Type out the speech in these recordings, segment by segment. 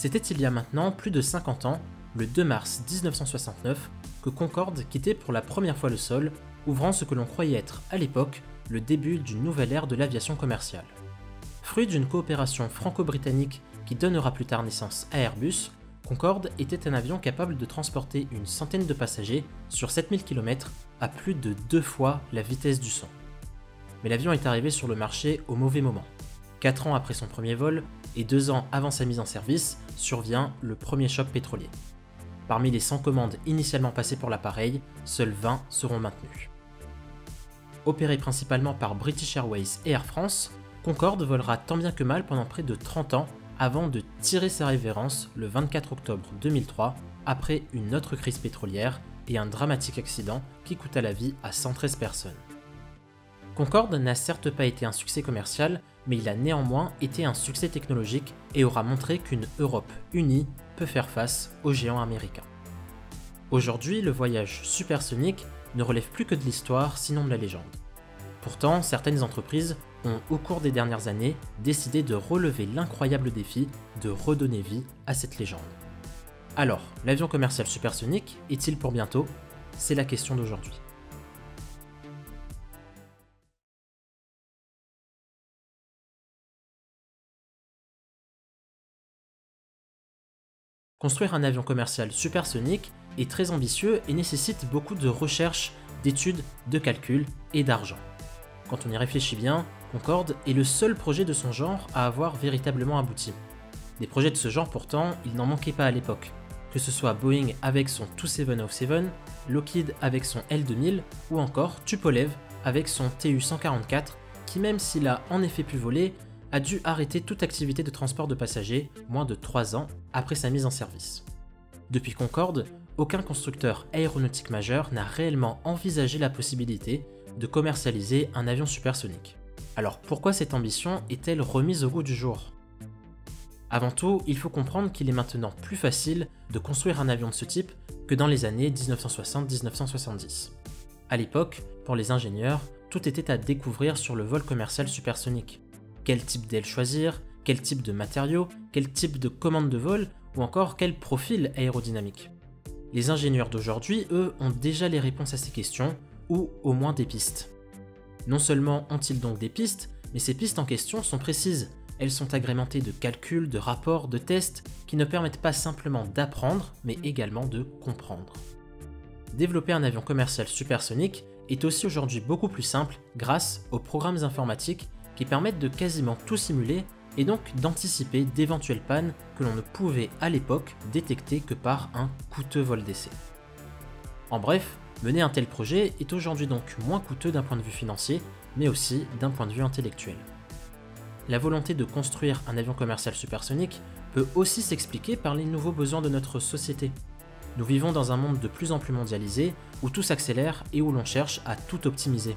C'était il y a maintenant plus de 50 ans, le 2 mars 1969, que Concorde quittait pour la première fois le sol, ouvrant ce que l'on croyait être, à l'époque, le début d'une nouvelle ère de l'aviation commerciale. Fruit d'une coopération franco-britannique qui donnera plus tard naissance à Airbus, Concorde était un avion capable de transporter une centaine de passagers sur 7000 km à plus de 2 fois la vitesse du son. Mais l'avion est arrivé sur le marché au mauvais moment. 4 ans après son premier vol et 2 ans avant sa mise en service, survient le premier choc pétrolier. Parmi les 100 commandes initialement passées pour l'appareil, seules 20 seront maintenues. Opéré principalement par British Airways et Air France, Concorde volera tant bien que mal pendant près de 30 ans avant de tirer sa révérence le 24 octobre 2003 après une autre crise pétrolière et un dramatique accident qui coûta la vie à 113 personnes. Concorde n'a certes pas été un succès commercial, mais il a néanmoins été un succès technologique et aura montré qu'une Europe unie peut faire face aux géants américains. Aujourd'hui, le voyage supersonique ne relève plus que de l'histoire, sinon de la légende. Pourtant, certaines entreprises ont, au cours des dernières années, décidé de relever l'incroyable défi de redonner vie à cette légende. Alors, l'avion commercial supersonique est-il pour bientôt? C'est la question d'aujourd'hui. Construire un avion commercial supersonique est très ambitieux et nécessite beaucoup de recherche, d'études, de calculs et d'argent. Quand on y réfléchit bien, Concorde est le seul projet de son genre à avoir véritablement abouti. Des projets de ce genre pourtant, il n'en manquait pas à l'époque. Que ce soit Boeing avec son 2707, Lockheed avec son L2000 ou encore Tupolev avec son Tu-144 qui, même s'il a en effet pu voler, a dû arrêter toute activité de transport de passagers moins de 3 ans après sa mise en service. Depuis Concorde, aucun constructeur aéronautique majeur n'a réellement envisagé la possibilité de commercialiser un avion supersonique. Alors pourquoi cette ambition est-elle remise au goût du jour? Avant tout, il faut comprendre qu'il est maintenant plus facile de construire un avion de ce type que dans les années 1960-1970. À l'époque, pour les ingénieurs, tout était à découvrir sur le vol commercial supersonique. Quel type d'aile choisir, quel type de matériaux, quel type de commande de vol ou encore quel profil aérodynamique. Les ingénieurs d'aujourd'hui, eux, ont déjà les réponses à ces questions ou au moins des pistes. Non seulement ont-ils donc des pistes, mais ces pistes en question sont précises. Elles sont agrémentées de calculs, de rapports, de tests qui ne permettent pas simplement d'apprendre, mais également de comprendre. Développer un avion commercial supersonique est aussi aujourd'hui beaucoup plus simple grâce aux programmes informatiques qui permettent de quasiment tout simuler et donc d'anticiper d'éventuelles pannes que l'on ne pouvait à l'époque détecter que par un coûteux vol d'essai. En bref, mener un tel projet est aujourd'hui donc moins coûteux d'un point de vue financier, mais aussi d'un point de vue intellectuel. La volonté de construire un avion commercial supersonique peut aussi s'expliquer par les nouveaux besoins de notre société. Nous vivons dans un monde de plus en plus mondialisé, où tout s'accélère et où l'on cherche à tout optimiser.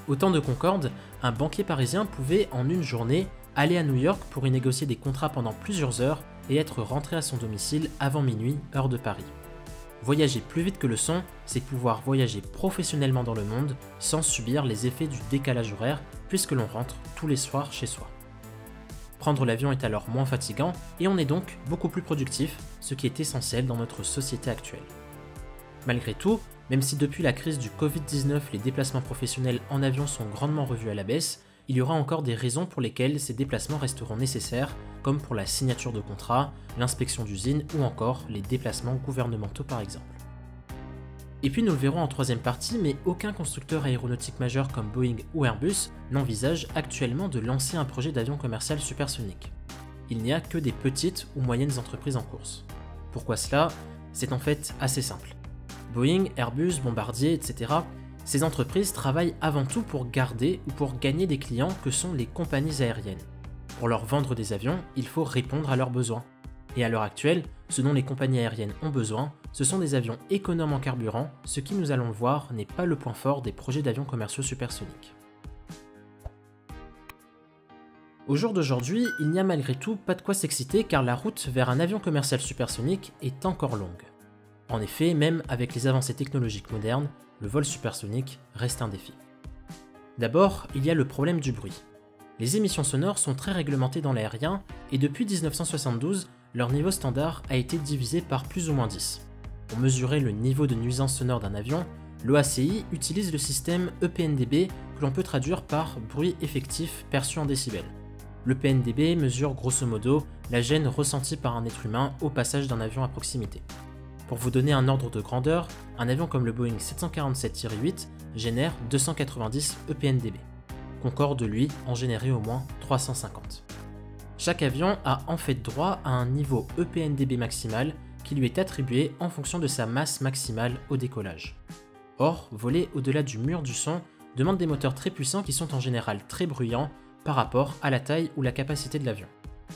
Au temps de Concorde, un banquier parisien pouvait, en une journée, aller à New York pour y négocier des contrats pendant plusieurs heures et être rentré à son domicile avant minuit, heure de Paris. Voyager plus vite que le son, c'est pouvoir voyager professionnellement dans le monde sans subir les effets du décalage horaire puisque l'on rentre tous les soirs chez soi. Prendre l'avion est alors moins fatigant et on est donc beaucoup plus productif, ce qui est essentiel dans notre société actuelle. Malgré tout, même si depuis la crise du Covid-19 les déplacements professionnels en avion sont grandement revus à la baisse, il y aura encore des raisons pour lesquelles ces déplacements resteront nécessaires, comme pour la signature de contrats, l'inspection d'usines ou encore les déplacements gouvernementaux par exemple. Et puis nous le verrons en troisième partie, mais aucun constructeur aéronautique majeur comme Boeing ou Airbus n'envisage actuellement de lancer un projet d'avion commercial supersonique. Il n'y a que des petites ou moyennes entreprises en course. Pourquoi cela? C'est en fait assez simple. Boeing, Airbus, Bombardier, etc. Ces entreprises travaillent avant tout pour garder ou pour gagner des clients que sont les compagnies aériennes. Pour leur vendre des avions, il faut répondre à leurs besoins. Et à l'heure actuelle, ce dont les compagnies aériennes ont besoin, ce sont des avions économes en carburant, ce qui, nous allons le voir, n'est pas le point fort des projets d'avions commerciaux supersoniques. Au jour d'aujourd'hui, il n'y a malgré tout pas de quoi s'exciter car la route vers un avion commercial supersonique est encore longue. En effet, même avec les avancées technologiques modernes, le vol supersonique reste un défi. D'abord, il y a le problème du bruit. Les émissions sonores sont très réglementées dans l'aérien et depuis 1972, leur niveau standard a été divisé par plus ou moins 10. Pour mesurer le niveau de nuisance sonore d'un avion, l'OACI utilise le système EPNDB que l'on peut traduire par bruit effectif perçu en décibels. L'EPNDB mesure grosso modo la gêne ressentie par un être humain au passage d'un avion à proximité. Pour vous donner un ordre de grandeur, un avion comme le Boeing 747-8 génère 290 EPNDB. Concorde, lui, en générait au moins 350. Chaque avion a en fait droit à un niveau EPNDB maximal qui lui est attribué en fonction de sa masse maximale au décollage. Or, voler au-delà du mur du son demande des moteurs très puissants qui sont en général très bruyants par rapport à la taille ou la capacité de l'avion.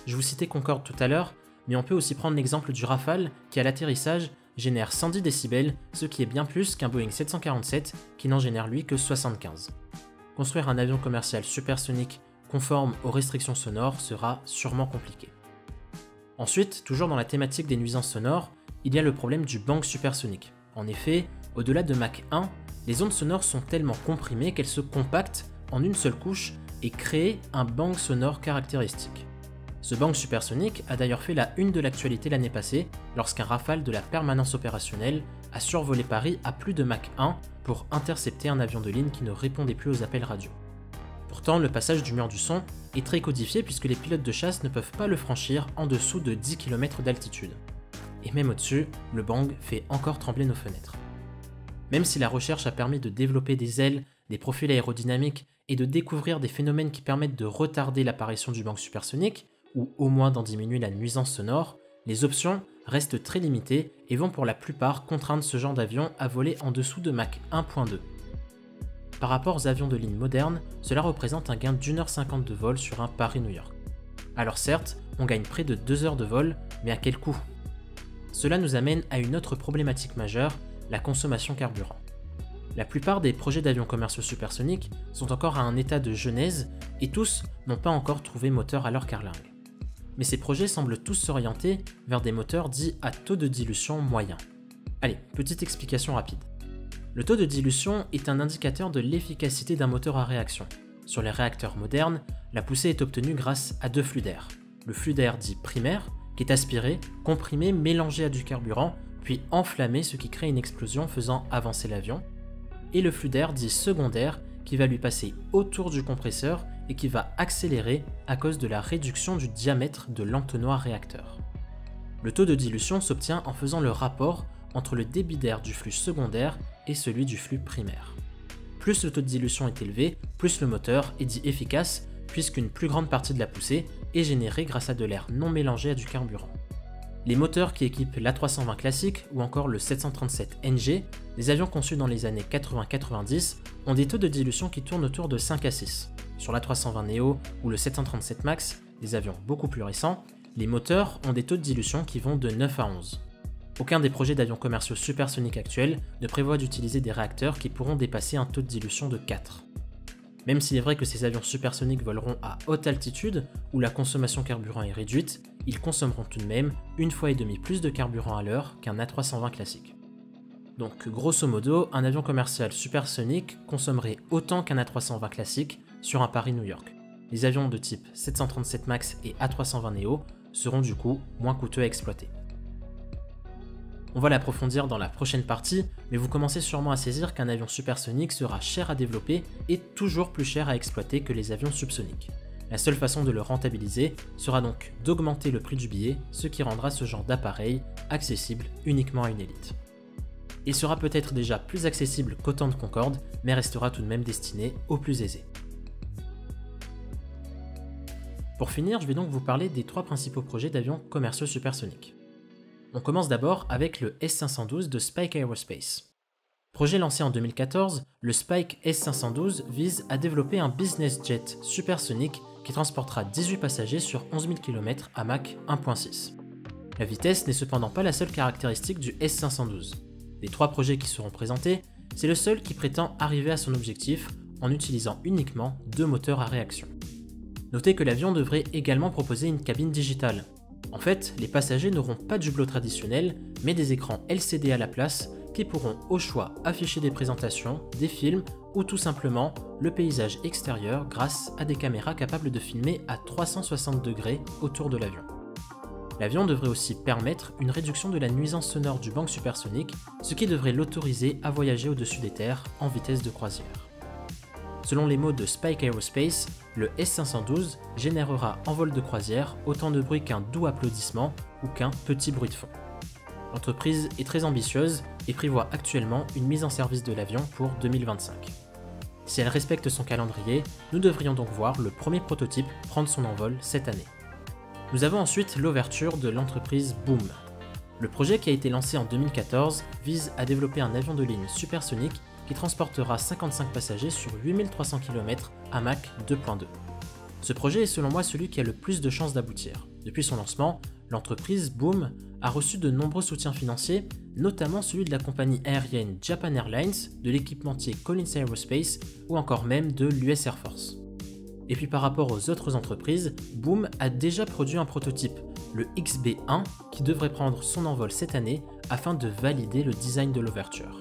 Je vous citais Concorde tout à l'heure, mais on peut aussi prendre l'exemple du Rafale qui à l'atterrissage génère 110 décibels, ce qui est bien plus qu'un Boeing 747 qui n'en génère lui que 75. Construire un avion commercial supersonique conforme aux restrictions sonores sera sûrement compliqué. Ensuite, toujours dans la thématique des nuisances sonores, il y a le problème du bang supersonique. En effet, au-delà de Mach 1, les ondes sonores sont tellement comprimées qu'elles se compactent en une seule couche et créent un bang sonore caractéristique. Ce bang supersonique a d'ailleurs fait la une de l'actualité l'année passée lorsqu'un Rafale de la permanence opérationnelle a survolé Paris à plus de Mach 1 pour intercepter un avion de ligne qui ne répondait plus aux appels radio. Pourtant, le passage du mur du son est très codifié puisque les pilotes de chasse ne peuvent pas le franchir en dessous de 10 km d'altitude. Et même au-dessus, le bang fait encore trembler nos fenêtres. Même si la recherche a permis de développer des ailes, des profils aérodynamiques et de découvrir des phénomènes qui permettent de retarder l'apparition du bang supersonique, ou au moins d'en diminuer la nuisance sonore, les options restent très limitées et vont pour la plupart contraindre ce genre d'avion à voler en dessous de Mach 1.2. Par rapport aux avions de ligne modernes, cela représente un gain d'1h50 de vol sur un Paris-New York. Alors certes, on gagne près de 2 heures de vol, mais à quel coût? Cela nous amène à une autre problématique majeure, la consommation carburant. La plupart des projets d'avions commerciaux supersoniques sont encore à un état de genèse et tous n'ont pas encore trouvé moteur à leur carlingue. Mais ces projets semblent tous s'orienter vers des moteurs dits à taux de dilution moyen. Allez, petite explication rapide. Le taux de dilution est un indicateur de l'efficacité d'un moteur à réaction. Sur les réacteurs modernes, la poussée est obtenue grâce à deux flux d'air. Le flux d'air dit primaire, qui est aspiré, comprimé, mélangé à du carburant, puis enflammé, ce qui crée une explosion faisant avancer l'avion. Et le flux d'air dit secondaire, qui va lui passer autour du compresseur et qui va accélérer à cause de la réduction du diamètre de l'entonnoir réacteur. Le taux de dilution s'obtient en faisant le rapport entre le débit d'air du flux secondaire et celui du flux primaire. Plus le taux de dilution est élevé, plus le moteur est dit efficace, puisqu'une plus grande partie de la poussée est générée grâce à de l'air non mélangé à du carburant. Les moteurs qui équipent l'A320 classique ou encore le 737 NG, les avions conçus dans les années 80-90, ont des taux de dilution qui tournent autour de 5 à 6. Sur l'A320 Neo ou le 737 MAX, des avions beaucoup plus récents, les moteurs ont des taux de dilution qui vont de 9 à 11. Aucun des projets d'avions commerciaux supersoniques actuels ne prévoit d'utiliser des réacteurs qui pourront dépasser un taux de dilution de 4. Même s'il est vrai que ces avions supersoniques voleront à haute altitude, où la consommation carburant est réduite, ils consommeront tout de même 1,5 fois plus de carburant à l'heure qu'un A320 classique. Donc grosso modo, un avion commercial supersonique consommerait autant qu'un A320 classique sur un Paris-New York. Les avions de type 737 MAX et A320 Neo seront du coup moins coûteux à exploiter. On va l'approfondir dans la prochaine partie, mais vous commencez sûrement à saisir qu'un avion supersonique sera cher à développer et toujours plus cher à exploiter que les avions subsoniques. La seule façon de le rentabiliser sera donc d'augmenter le prix du billet, ce qui rendra ce genre d'appareil accessible uniquement à une élite. Il sera peut-être déjà plus accessible qu'autant de Concorde, mais restera tout de même destiné aux plus aisés. Pour finir, je vais donc vous parler des 3 principaux projets d'avions commerciaux supersoniques. On commence d'abord avec le S512 de Spike Aerospace. Projet lancé en 2014, le Spike S512 vise à développer un business jet supersonique qui transportera 18 passagers sur 11 000 km à Mach 1.6. La vitesse n'est cependant pas la seule caractéristique du S512. Des 3 projets qui seront présentés, c'est le seul qui prétend arriver à son objectif en utilisant uniquement 2 moteurs à réaction. Notez que l'avion devrait également proposer une cabine digitale. En fait, les passagers n'auront pas de hublot traditionnel, mais des écrans LCD à la place qui pourront au choix afficher des présentations, des films ou tout simplement le paysage extérieur grâce à des caméras capables de filmer à 360 degrés autour de l'avion. L'avion devrait aussi permettre une réduction de la nuisance sonore du banc supersonique, ce qui devrait l'autoriser à voyager au-dessus des terres en vitesse de croisière. Selon les mots de Spike Aerospace, le S512 générera en vol de croisière autant de bruit qu'un doux applaudissement ou qu'un petit bruit de fond. L'entreprise est très ambitieuse et prévoit actuellement une mise en service de l'avion pour 2025. Si elle respecte son calendrier, nous devrions donc voir le premier prototype prendre son envol cette année. Nous avons ensuite l'ouverture de l'entreprise Boom. Le projet qui a été lancé en 2014 vise à développer un avion de ligne supersonique qui transportera 55 passagers sur 8300 km à Mach 2.2. Ce projet est selon moi celui qui a le plus de chances d'aboutir. Depuis son lancement, l'entreprise Boom a reçu de nombreux soutiens financiers, notamment celui de la compagnie aérienne Japan Airlines, de l'équipementier Collins Aerospace ou encore même de l'US Air Force. Et puis par rapport aux autres entreprises, Boom a déjà produit un prototype, le XB1, qui devrait prendre son envol cette année afin de valider le design de l'ouverture.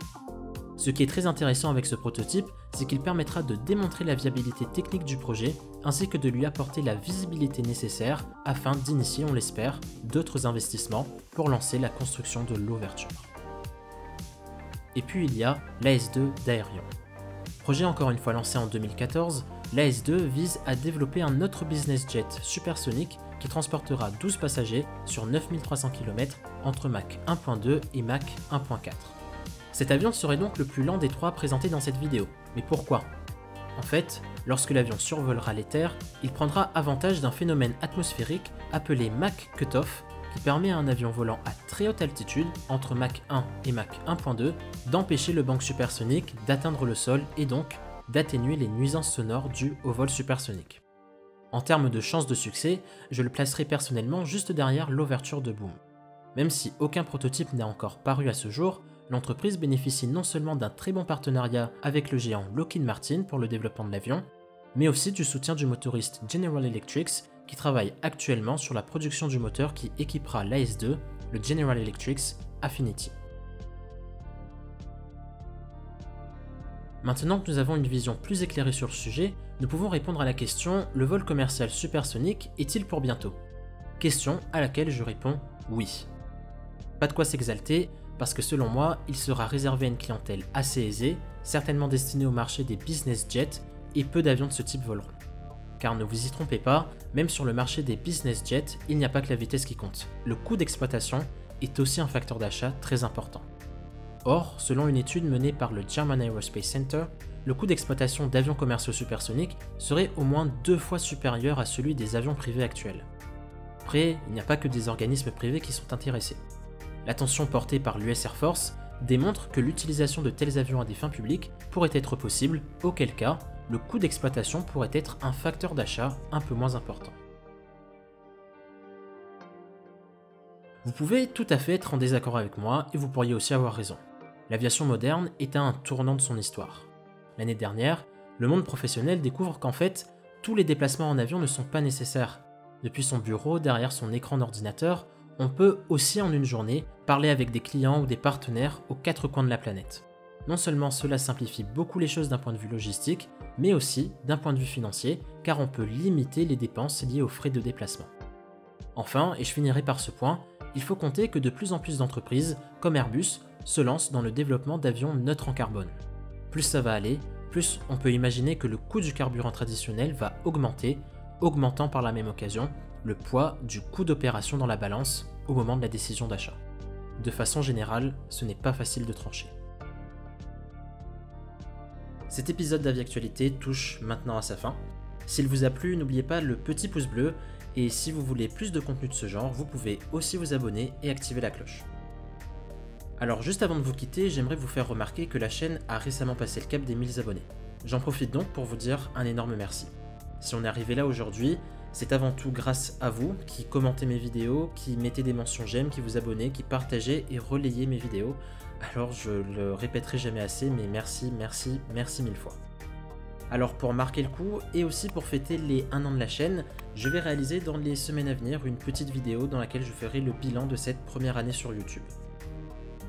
Ce qui est très intéressant avec ce prototype, c'est qu'il permettra de démontrer la viabilité technique du projet ainsi que de lui apporter la visibilité nécessaire afin d'initier, on l'espère, d'autres investissements pour lancer la construction de l'ouverture. Et puis il y a l'AS2 d'Aerion. Projet encore une fois lancé en 2014, l'AS2 vise à développer un autre business jet supersonique qui transportera 12 passagers sur 9300 km entre Mach 1.2 et Mach 1.4. Cet avion serait donc le plus lent des trois présentés dans cette vidéo. Mais pourquoi ? En fait, lorsque l'avion survolera les terres, il prendra avantage d'un phénomène atmosphérique appelé Mach Cutoff qui permet à un avion volant à très haute altitude, entre Mach 1 et Mach 1.2, d'empêcher le banc supersonique d'atteindre le sol et donc d'atténuer les nuisances sonores dues au vol supersonique. En termes de chances de succès, je le placerai personnellement juste derrière l'ouverture de Boom. Même si aucun prototype n'a encore paru à ce jour, l'entreprise bénéficie non seulement d'un très bon partenariat avec le géant Lockheed Martin pour le développement de l'avion, mais aussi du soutien du motoriste General Electric qui travaille actuellement sur la production du moteur qui équipera l'AS2, le General Electric Affinity. Maintenant que nous avons une vision plus éclairée sur le sujet, nous pouvons répondre à la question « Le vol commercial supersonique est-il pour bientôt ?» Question à laquelle je réponds oui. Pas de quoi s'exalter, parce que selon moi, il sera réservé à une clientèle assez aisée, certainement destinée au marché des business jets, et peu d'avions de ce type voleront. Car ne vous y trompez pas, même sur le marché des business jets, il n'y a pas que la vitesse qui compte. Le coût d'exploitation est aussi un facteur d'achat très important. Or, selon une étude menée par le German Aerospace Center, le coût d'exploitation d'avions commerciaux supersoniques serait au moins 2 fois supérieur à celui des avions privés actuels. Après, il n'y a pas que des organismes privés qui sont intéressés. L'attention portée par l'US Air Force démontre que l'utilisation de tels avions à des fins publiques pourrait être possible, auquel cas, le coût d'exploitation pourrait être un facteur d'achat un peu moins important. Vous pouvez tout à fait être en désaccord avec moi et vous pourriez aussi avoir raison. L'aviation moderne est à un tournant de son histoire. L'année dernière, le monde professionnel découvre qu'en fait, tous les déplacements en avion ne sont pas nécessaires. Depuis son bureau, derrière son écran d'ordinateur, on peut aussi en une journée parler avec des clients ou des partenaires aux 4 coins de la planète. Non seulement cela simplifie beaucoup les choses d'un point de vue logistique, mais aussi d'un point de vue financier, car on peut limiter les dépenses liées aux frais de déplacement. Enfin, et je finirai par ce point, il faut compter que de plus en plus d'entreprises, comme Airbus, se lancent dans le développement d'avions neutres en carbone. Plus ça va aller, plus on peut imaginer que le coût du carburant traditionnel va augmenter, augmentant par la même occasion le poids du coût d'opération dans la balance au moment de la décision d'achat. De façon générale, ce n'est pas facile de trancher. Cet épisode d'Aviactualité touche maintenant à sa fin. S'il vous a plu, n'oubliez pas le petit pouce bleu, et si vous voulez plus de contenu de ce genre, vous pouvez aussi vous abonner et activer la cloche. Alors juste avant de vous quitter, j'aimerais vous faire remarquer que la chaîne a récemment passé le cap des 1000 abonnés. J'en profite donc pour vous dire un énorme merci. Si on est arrivé là aujourd'hui, c'est avant tout grâce à vous qui commentez mes vidéos, qui mettez des mentions j'aime, qui vous abonnez, qui partagez et relayez mes vidéos. Alors je le répéterai jamais assez, mais merci, merci, merci 1000 fois. Alors pour marquer le coup et aussi pour fêter les 1 an de la chaîne, je vais réaliser dans les semaines à venir une petite vidéo dans laquelle je ferai le bilan de cette première année sur YouTube.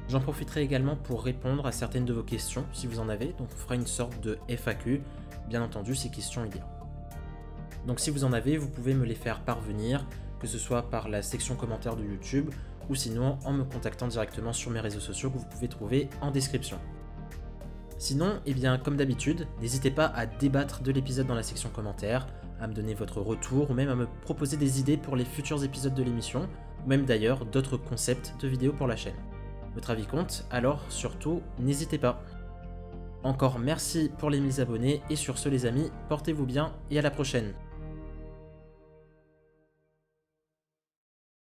J'en profiterai également pour répondre à certaines de vos questions si vous en avez, donc on fera une sorte de FAQ, bien entendu si questions il y a. Donc si vous en avez, vous pouvez me les faire parvenir que ce soit par la section commentaires de YouTube ou sinon en me contactant directement sur mes réseaux sociaux que vous pouvez trouver en description. Sinon, eh bien, comme d'habitude, n'hésitez pas à débattre de l'épisode dans la section commentaires, à me donner votre retour ou même à me proposer des idées pour les futurs épisodes de l'émission, ou même d'ailleurs d'autres concepts de vidéos pour la chaîne. Votre avis compte, alors surtout, n'hésitez pas. Encore merci pour les 1000 abonnés et sur ce les amis, portez-vous bien et à la prochaine.